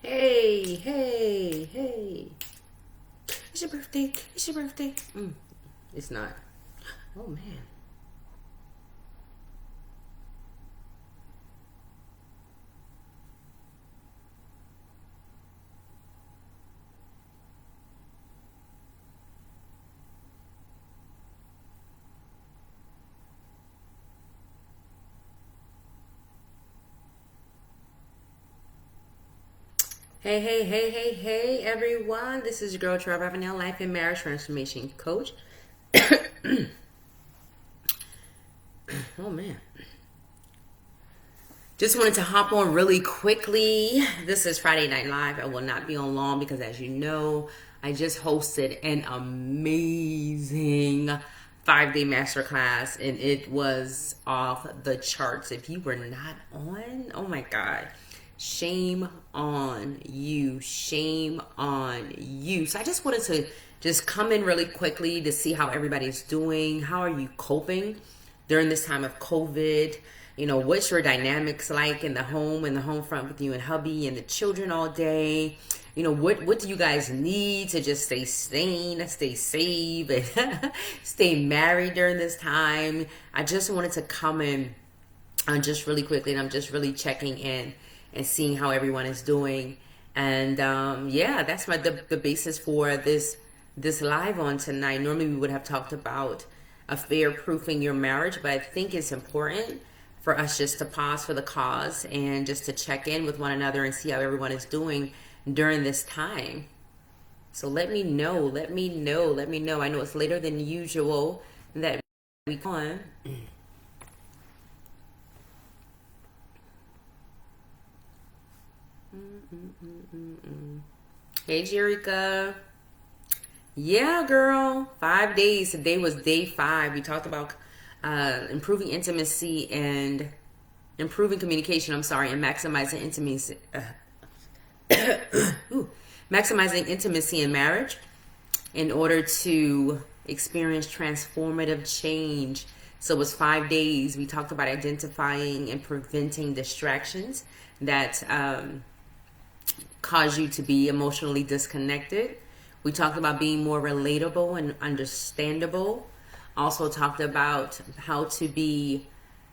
Hey, hey, hey. It's your birthday. It's your birthday. It's not. Oh, man. Hey, hey, hey, hey, hey, everyone. This is your girl, Trevor Ravenel, life and marriage transformation coach. Oh, man. Just wanted to hop on really quickly. This is Friday Night Live. I will not be on long because, as you know, I just hosted an amazing 5-day masterclass and it was off the charts. If you were not on, oh my God, shame on you. Shame on you. So I just wanted to just come in really quickly to see how everybody's doing. How are you coping during this time of COVID? You know, what's your dynamics like in the home front with you and hubby and the children all day? You know, what do you guys need to just stay sane, stay safe, and stay married during this time? I just wanted to come in just really quickly, and I'm just really checking in and seeing how everyone is doing. And yeah, that's the basis for this live on tonight. Normally we would have talked about affair proofing your marriage, but I think it's important for us just to pause for the cause and just to check in with one another and see how everyone is doing during this time. So let me know. I know it's later than usual that we go on. Hey, Jerica. Yeah, girl. 5 days. Today was day 5. We talked about improving intimacy and improving communication. And maximizing intimacy. Maximizing intimacy in marriage in order to experience transformative change. So it was 5 days. We talked about identifying and preventing distractions that cause you to be emotionally disconnected. We talked about being more relatable and understandable. Also talked about how to be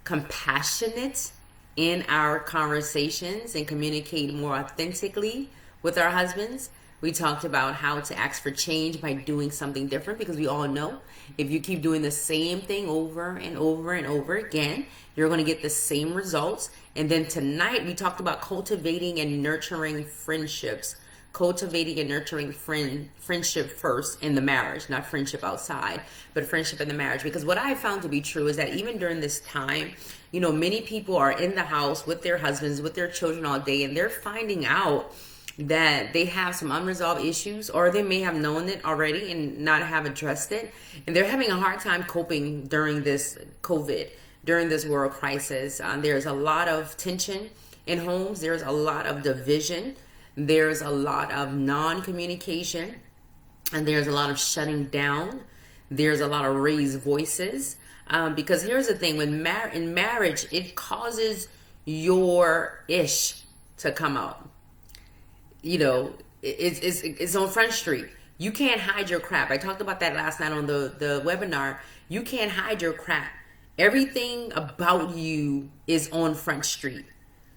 compassionate in our conversations and communicate more authentically with our husbands. We talked about how to ask for change by doing something different, because we all know if you keep doing the same thing over and over and over again, you're going to get the same results. And then tonight we talked about cultivating and nurturing friendships. Cultivating and nurturing friendship first in the marriage, not friendship outside, but friendship in the marriage. Because what I found to be true is that even during this time, you know, many people are in the house with their husbands, with their children all day, and they're finding out that they have some unresolved issues, or they may have known it already and not have addressed it. And they're having a hard time coping during this COVID, during this world crisis. There's a lot of tension in homes. There's a lot of division. There's a lot of non-communication, and there's a lot of shutting down. There's a lot of raised voices. Because here's the thing, in marriage, it causes your ish to come out. You know, it's on Front Street. You can't hide your crap. I talked about that last night on the webinar. You can't hide your crap. Everything about you is on Front Street.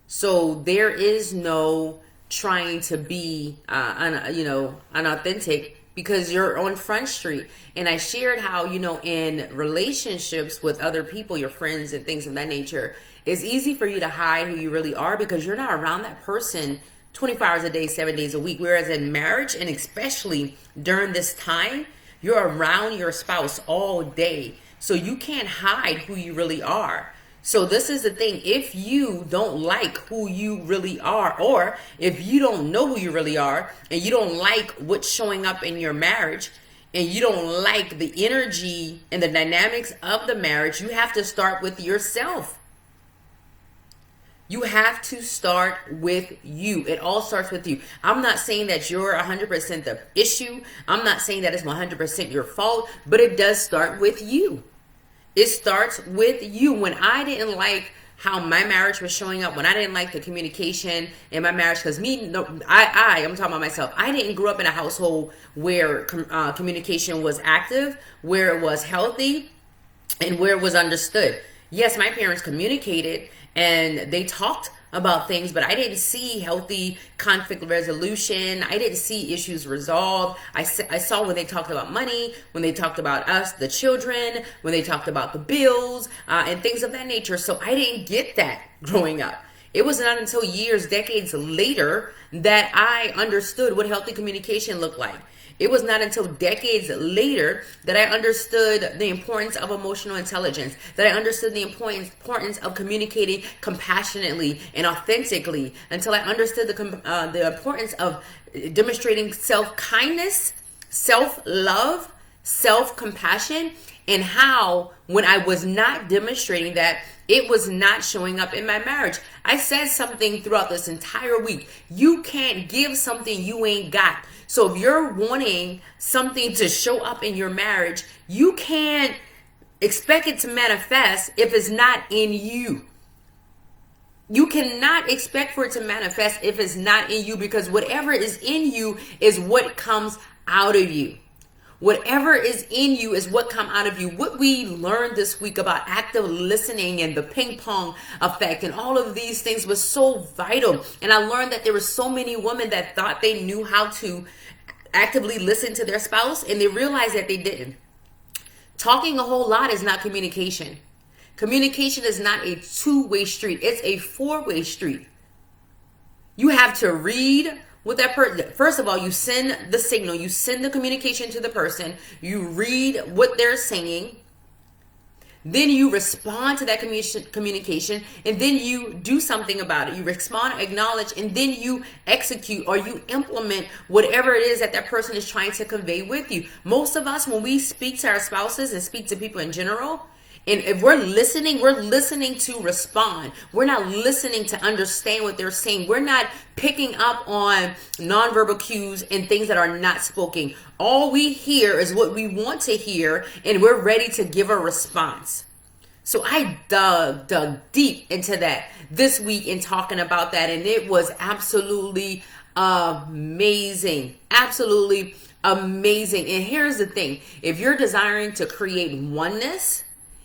So there is no trying to be unauthentic, because you're on Front Street. And I shared how, you know, in relationships with other people, your friends and things of that nature, it's easy for you to hide who you really are because you're not around that person 24 hours a day, 7 days a week. Whereas in marriage, and especially during this time, you're around your spouse all day. So you can't hide who you really are. So this is the thing. If you don't like who you really are, or if you don't know who you really are, and you don't like what's showing up in your marriage, and you don't like the energy and the dynamics of the marriage, you have to start with yourself. You have to start with you. It all starts with you. I'm not saying that you're 100% the issue. I'm not saying that it's 100% your fault, but it does start with you. It starts with you. When I didn't like how my marriage was showing up when I didn't like the communication in my marriage. Because I'm talking about myself. I didn't grow up in a household where communication was active, where it was healthy, and where it was understood. Yes, my parents communicated and they talked about things, but I didn't see healthy conflict resolution. I didn't see issues resolved. I saw when they talked about money, when they talked about us, the children, when they talked about the bills, and things of that nature. So I didn't get that growing up. It was not until years, decades later, that I understood what healthy communication looked like. It was not until decades later that I understood the importance of emotional intelligence, that I understood the importance of communicating compassionately and authentically, until I understood the importance of demonstrating self-kindness, self-love, self-compassion, and how when I was not demonstrating that, it was not showing up in my marriage. I said something throughout this entire week. You can't give something you ain't got. So if you're wanting something to show up in your marriage, you can't expect it to manifest if it's not in you. You cannot expect for it to manifest if it's not in you, because whatever is in you is what comes out of you. Whatever is in you is what come out of you. What we learned this week about active listening and the ping pong effect and all of these things was so vital. And I learned that there were so many women that thought they knew how to actively listen to their spouse, and they realized that they didn't. Talking a whole lot is not communication. Communication is not a two-way street. It's a four-way street. You have to read with that person. First of all, you send the signal, you send the communication to the person, you read what they're saying, then you respond to that communication, and then you do something about it. You respond, acknowledge, and then you execute or you implement whatever it is that that person is trying to convey with you. Most of us, when we speak to our spouses and speak to people in general, and if we're listening to respond. We're not listening to understand what they're saying. We're not picking up on nonverbal cues and things that are not spoken. All we hear is what we want to hear, and we're ready to give a response. So I dug deep into that this week in talking about that, and it was absolutely amazing. Absolutely amazing. And here's the thing. If you're desiring to create oneness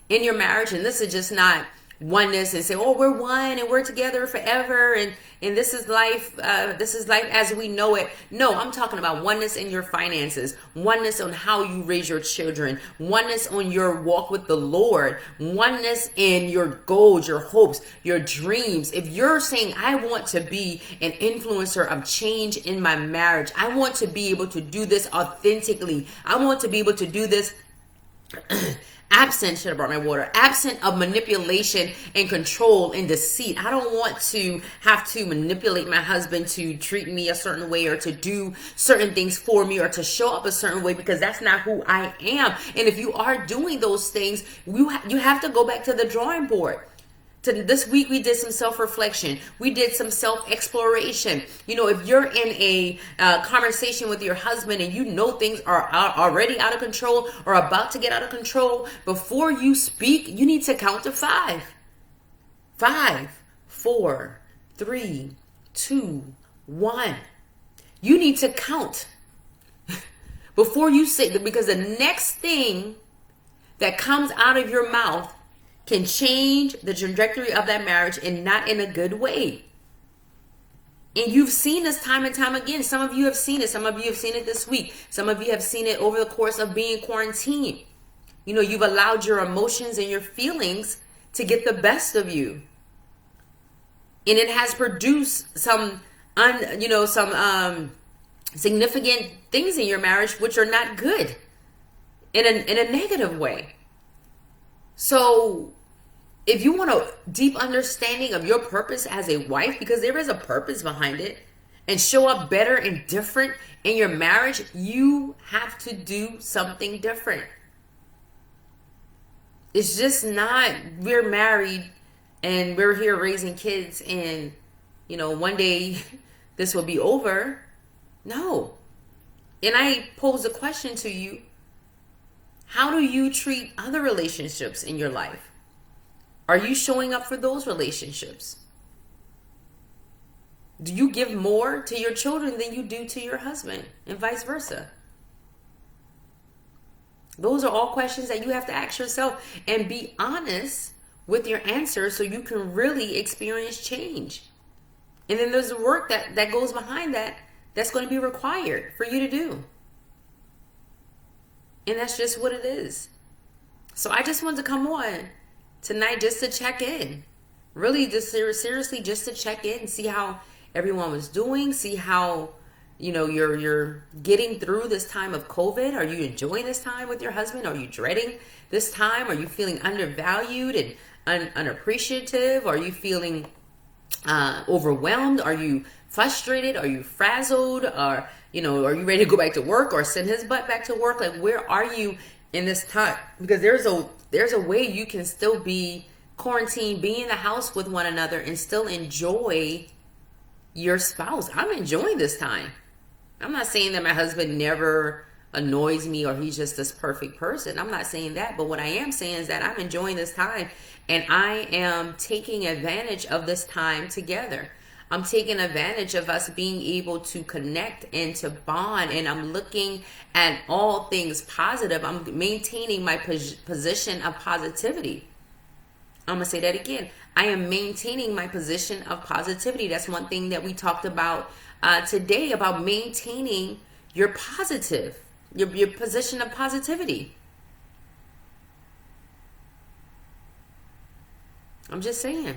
in your marriage, and this is just not oneness and say, oh, we're one and we're together forever and this is life as we know it. No, I'm talking about oneness in your finances, oneness on how you raise your children, oneness on your walk with the Lord, oneness in your goals, your hopes, your dreams. If you're saying, I want to be an influencer of change in my marriage, I want to be able to do this authentically, I want to be able to do this absent of manipulation and control and deceit. I don't want to have to manipulate my husband to treat me a certain way or to do certain things for me or to show up a certain way, because that's not who I am. And if you are doing those things, you have to go back to the drawing board. This week we did some self-reflection. We did some self-exploration. You know, if you're in a conversation with your husband and you know things are already out of control or about to get out of control, before you speak, you need to count to 5. 5, 4, 3, 2, 1. You need to count before you say, because the next thing that comes out of your mouth can change the trajectory of that marriage, and not in a good way. And you've seen this time and time again. Some of you have seen it. Some of you have seen it this week. Some of you have seen it over the course of being quarantined. You know, you've allowed your emotions and your feelings to get the best of you. And it has produced some significant things in your marriage which are not good in a negative way. So if you want a deep understanding of your purpose as a wife, because there is a purpose behind it, and show up better and different in your marriage, you have to do something different. It's just not, we're married and we're here raising kids and, you know, one day this will be over. No. And I pose a question to you. How do you treat other relationships in your life? Are you showing up for those relationships? Do you give more to your children than you do to your husband, and vice versa? Those are all questions that you have to ask yourself and be honest with your answers so you can really experience change. And then there's the work that goes behind that that's going to be required for you to do. And that's just what it is. So I just wanted to come on tonight just to check in. Really, just seriously, just to check in and see how everyone was doing, see how, you're getting through this time of COVID. Are you enjoying this time with your husband? Are you dreading this time? Are you feeling undervalued and unappreciative? Are you feeling overwhelmed? Are you frustrated? Are you frazzled? Are you ready to go back to work or send his butt back to work? Like, where are you in this time? Because there's a way you can still be quarantined, be in the house with one another, and still enjoy your spouse. I'm enjoying this time. I'm not saying that my husband never annoys me or he's just this perfect person. I'm not saying that. But what I am saying is that I'm enjoying this time, and I am taking advantage of this time together. I'm taking advantage of us being able to connect and to bond, and I'm looking at all things positive. I'm maintaining my position of positivity. I'm going to say that again. I am maintaining my position of positivity. That's one thing that we talked about today, about maintaining your positive, your position of positivity. I'm just saying.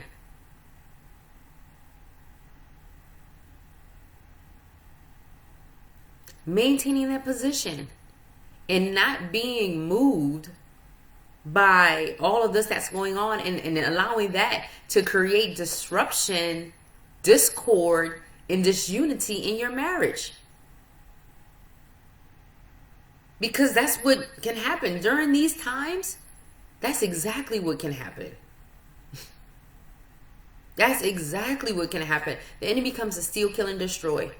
Maintaining that position and not being moved by all of this that's going on, and allowing that to create disruption, discord, and disunity in your marriage. Because that's what can happen during these times. That's exactly what can happen. That's exactly what can happen. The enemy comes to steal, kill, and destroy.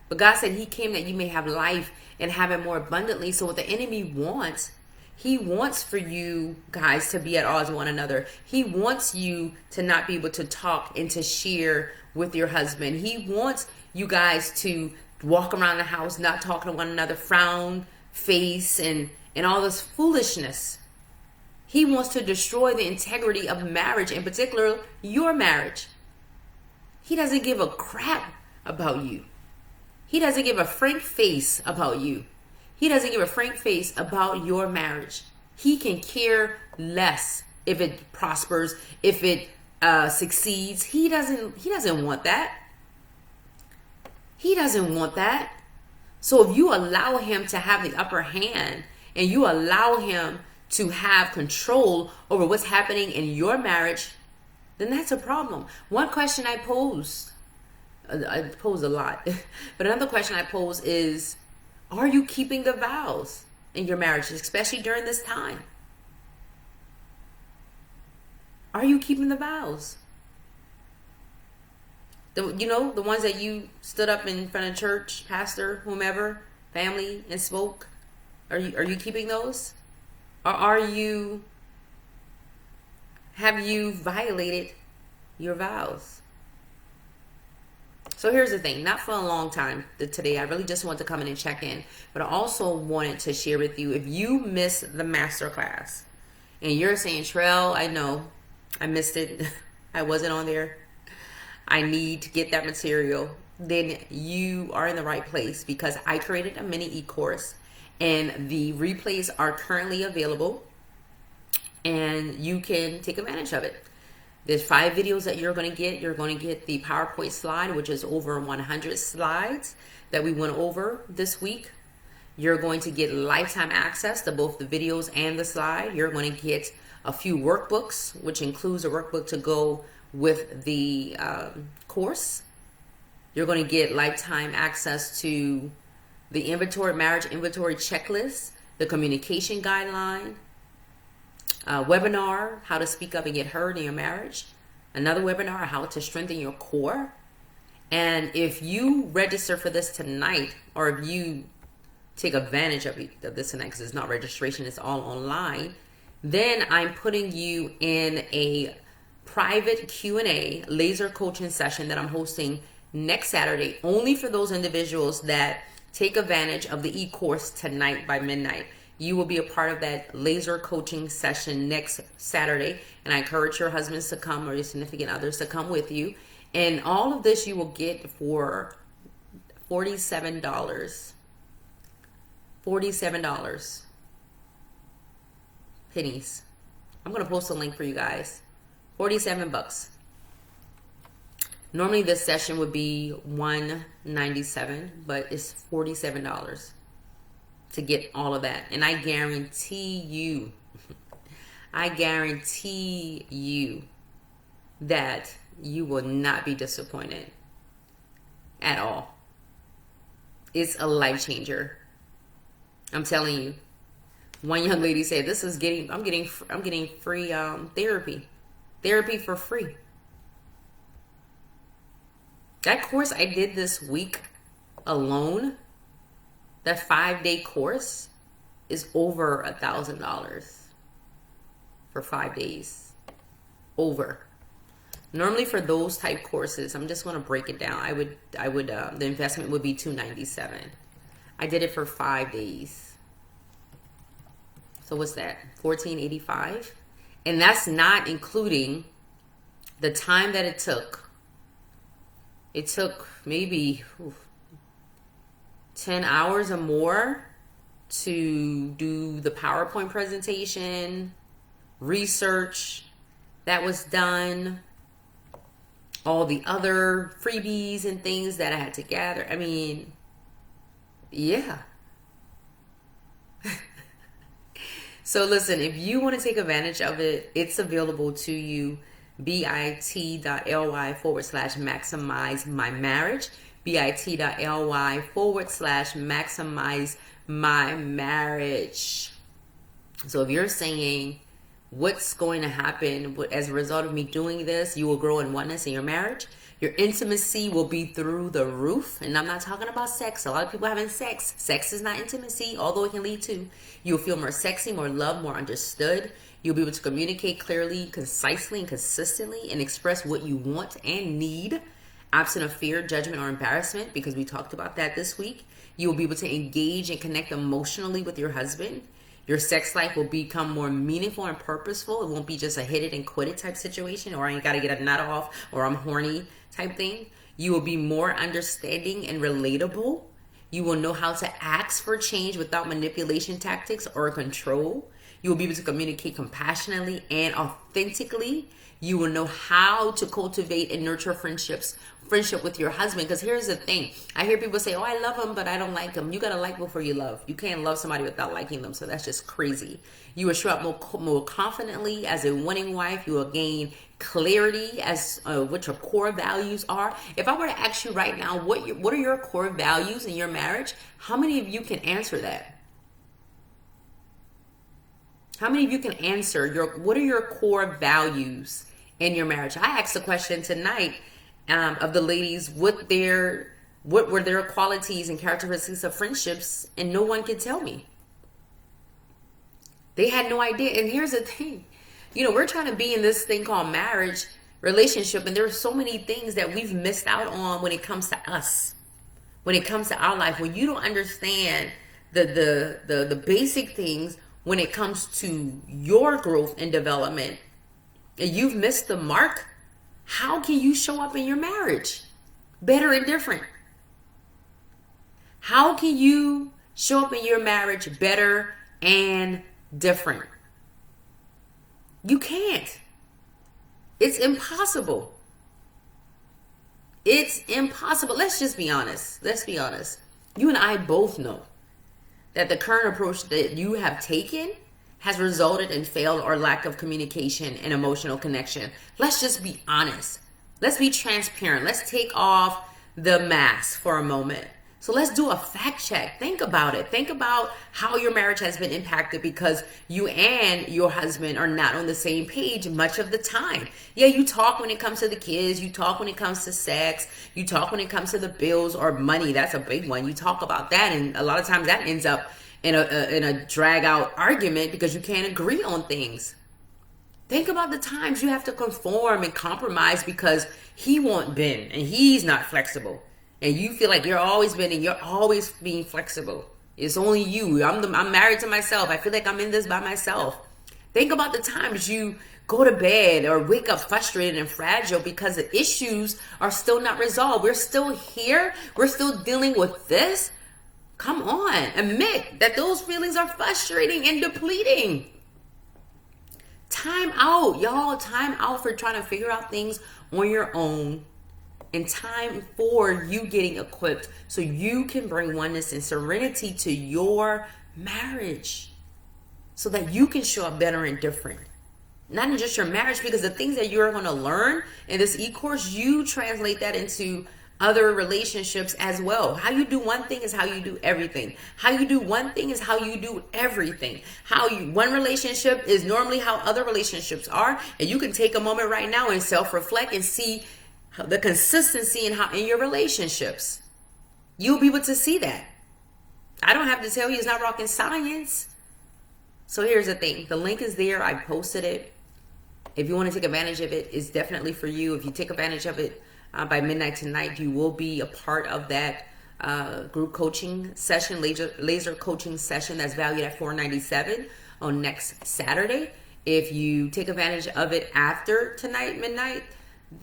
But God said he came that you may have life and have it more abundantly. So what the enemy wants, he wants for you guys to be at odds with one another. He wants you to not be able to talk and to share with your husband. He wants you guys to walk around the house not talking to one another, frown, face, and all this foolishness. He wants to destroy the integrity of marriage, in particular your marriage. He doesn't give a crap about you. He doesn't give a frank face about you. He doesn't give a frank face about your marriage. He can care less if it prospers, if it succeeds. He doesn't want that. He doesn't want that. So if you allow him to have the upper hand and you allow him to have control over what's happening in your marriage, then that's a problem. One question I pose a lot, but another question I pose is, are you keeping the vows in your marriage, especially during this time? Are you keeping the vows? The ones that you stood up in front of church, pastor, whomever, family, and spoke. Are you keeping those? Or have you violated your vows? So here's the thing, not for a long time today. I really just wanted to come in and check in, but I also wanted to share with you, if you missed the masterclass and you're saying, Trell, I know I missed it. I wasn't on there. I need to get that material. Then you are in the right place, because I created a mini e-course and the replays are currently available and you can take advantage of it. There's 5 videos that you're going to get. You're going to get the PowerPoint slide, which is over 100 slides that we went over this week. You're going to get lifetime access to both the videos and the slide. You're going to get a few workbooks, which includes a workbook to go with the course. You're going to get lifetime access to the marriage inventory checklist, the communication guideline, webinar, how to speak up and get heard in your marriage, another webinar, how to strengthen your core. And if you register for this tonight, or if you take advantage of this tonight, because it's not registration, it's all online, then I'm putting you in a private Q&A laser coaching session that I'm hosting next Saturday, only for those individuals that take advantage of the e-course tonight by midnight. You will be a part of that laser coaching session next Saturday, and I encourage your husbands to come or your significant others to come with you. And all of this you will get for $47. $47. Pennies. I'm going to post a link for you guys. 47 bucks. Normally this session would be $197, but it's $47 to get all of that. And I guarantee you that you will not be disappointed at all. It's a life changer. I'm telling you. One young lady said, I'm getting free therapy for free. That course I did this week alone, that 5-day course, is over $1,000 for 5 days. Over. Normally for those type courses, I'm just going to break it down. The investment would be $297. I did it for 5 days. So what's that? $14.85, and that's not including the time that it took. It took maybe 10 hours or more to do the PowerPoint presentation, research that was done, all the other freebies and things that I had to gather. I mean, yeah. So listen, if you want to take advantage of it, it's available to you. bit.ly/maximize my marriage. bit.ly/maximize my marriage. So if you're saying, what's going to happen as a result of me doing this? You will grow in oneness in your marriage. Your intimacy will be through the roof. And I'm not talking about sex. A lot of people having sex. Sex is not intimacy, although it can lead to. You'll feel more sexy, more loved, more understood. You'll be able to communicate clearly, concisely, and consistently, and express what you want and need, absent of fear, judgment, or embarrassment, because we talked about that this week. You will be able to engage and connect emotionally with your husband. Your sex life will become more meaningful and purposeful. It won't be just a hit it and quit it type situation, or I ain't got to get a nut off, or I'm horny type thing. You will be more understanding and relatable. You will know how to ask for change without manipulation tactics or control. You will be able to communicate compassionately and authentically. You will know how to cultivate and nurture friendship with your husband. Because here's the thing. I hear people say, oh, I love him, but I don't like him. You got to like before you love. You can't love somebody without liking them. So that's just crazy. You will show up more confidently as a winning wife. You will gain clarity as what your core values are. If I were to ask you right now, what are your core values in your marriage? How many of you can answer that? How many of you can answer what are your core values in your marriage? I asked the question tonight of the ladies, what were their qualities and characteristics of friendships, and no one could tell me. They had no idea. And here's the thing. We're trying to be in this thing called marriage, relationship, and there are so many things that we've missed out on when it comes to us, when it comes to our life. When you don't understand the basic things when it comes to your growth and development, and you've missed the mark, how can you show up in your marriage better and different? How can you show up in your marriage better and different? You can't. It's impossible. It's impossible. Let's just be honest. Let's be honest. You and I both know that the current approach that you have taken has resulted in failed or lack of communication and emotional connection. Let's just be honest. Let's be transparent. Let's take off the mask for a moment. So let's do a fact check. Think about it. Think about how your marriage has been impacted because you and your husband are not on the same page much of the time. Yeah, you talk when it comes to the kids. You talk when it comes to sex. You talk when it comes to the bills or money. That's a big one. You talk about that, and a lot of times that ends up in a drag out argument because you can't agree on things. Think about the times you have to conform and compromise because he won't bend and he's not flexible. And you feel like you're always bending, you're always being flexible. It's only you. I'm married to myself. I feel like I'm in this by myself. Think about the times you go to bed or wake up frustrated and fragile because the issues are still not resolved. We're still here. We're still dealing with this. Come on. Admit that those feelings are frustrating and depleting. Time out, y'all. Time out for trying to figure out things on your own. And time for you getting equipped so you can bring oneness and serenity to your marriage. So that you can show up better and different. Not in just your marriage, because the things that you're going to learn in this e-course, you translate that into other relationships as well. How you do one thing is how you do everything. How you do one thing is how you do everything. One relationship is normally how other relationships are. And you can take a moment right now and self-reflect and see the consistency in your relationships. You'll be able to see that. I don't have to tell you it's not rocket science. So here's the thing. The link is there. I posted it. If you want to take advantage of it, it's definitely for you. If you take advantage of it by midnight tonight, you will be a part of that group coaching session, laser coaching session that's valued at $497 on next Saturday. If you take advantage of it after tonight, midnight,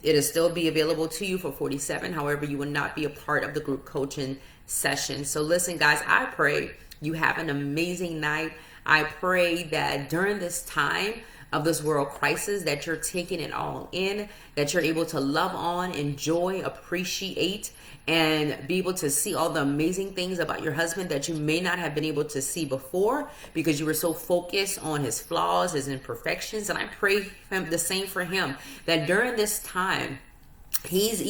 it'll still be available to you for $47. However, you will not be a part of the group coaching session. So listen, guys, I pray you have an amazing night. I pray that during this time of this world crisis that you're taking it all in, that you're able to love on, enjoy, appreciate, and be able to see all the amazing things about your husband that you may not have been able to see before because you were so focused on his flaws, his imperfections. And I pray the same for him, that during this time, he's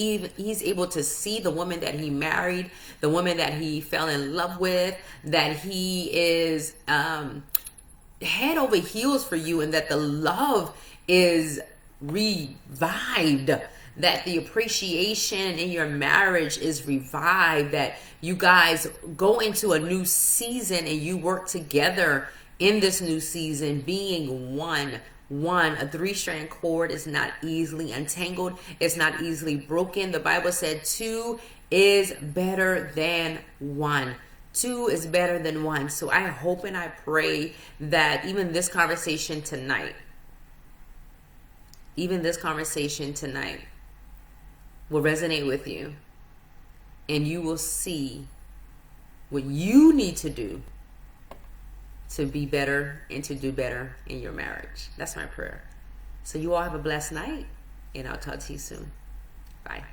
able to see the woman that he married, the woman that he fell in love with, that he is head over heels for you, and that the love is revived, that the appreciation in your marriage is revived, that you guys go into a new season and you work together in this new season being one. A three-strand cord is not easily untangled. It's not easily broken. The Bible said 2 is better than 1. 2 is better than 1. So I hope and I pray that even this conversation tonight will resonate with you. And you will see what you need to do to be better and to do better in your marriage. That's my prayer. So you all have a blessed night, and I'll talk to you soon. Bye.